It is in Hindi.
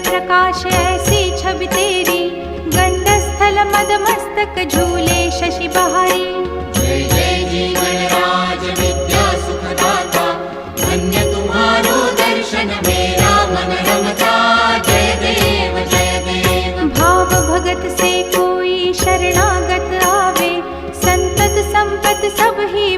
प्रकाश ऐसी छवि तेरी, गंडस्थल मद मस्तक झूले शशि बहारी। जय जय जीवन राज विद्या सुखदाता, धन्य तुम्हारो दर्शन मेरा मन रमता। जय देव जय देव। भाव भगत से कोई शरणागत आवे, संतत संपत सब ही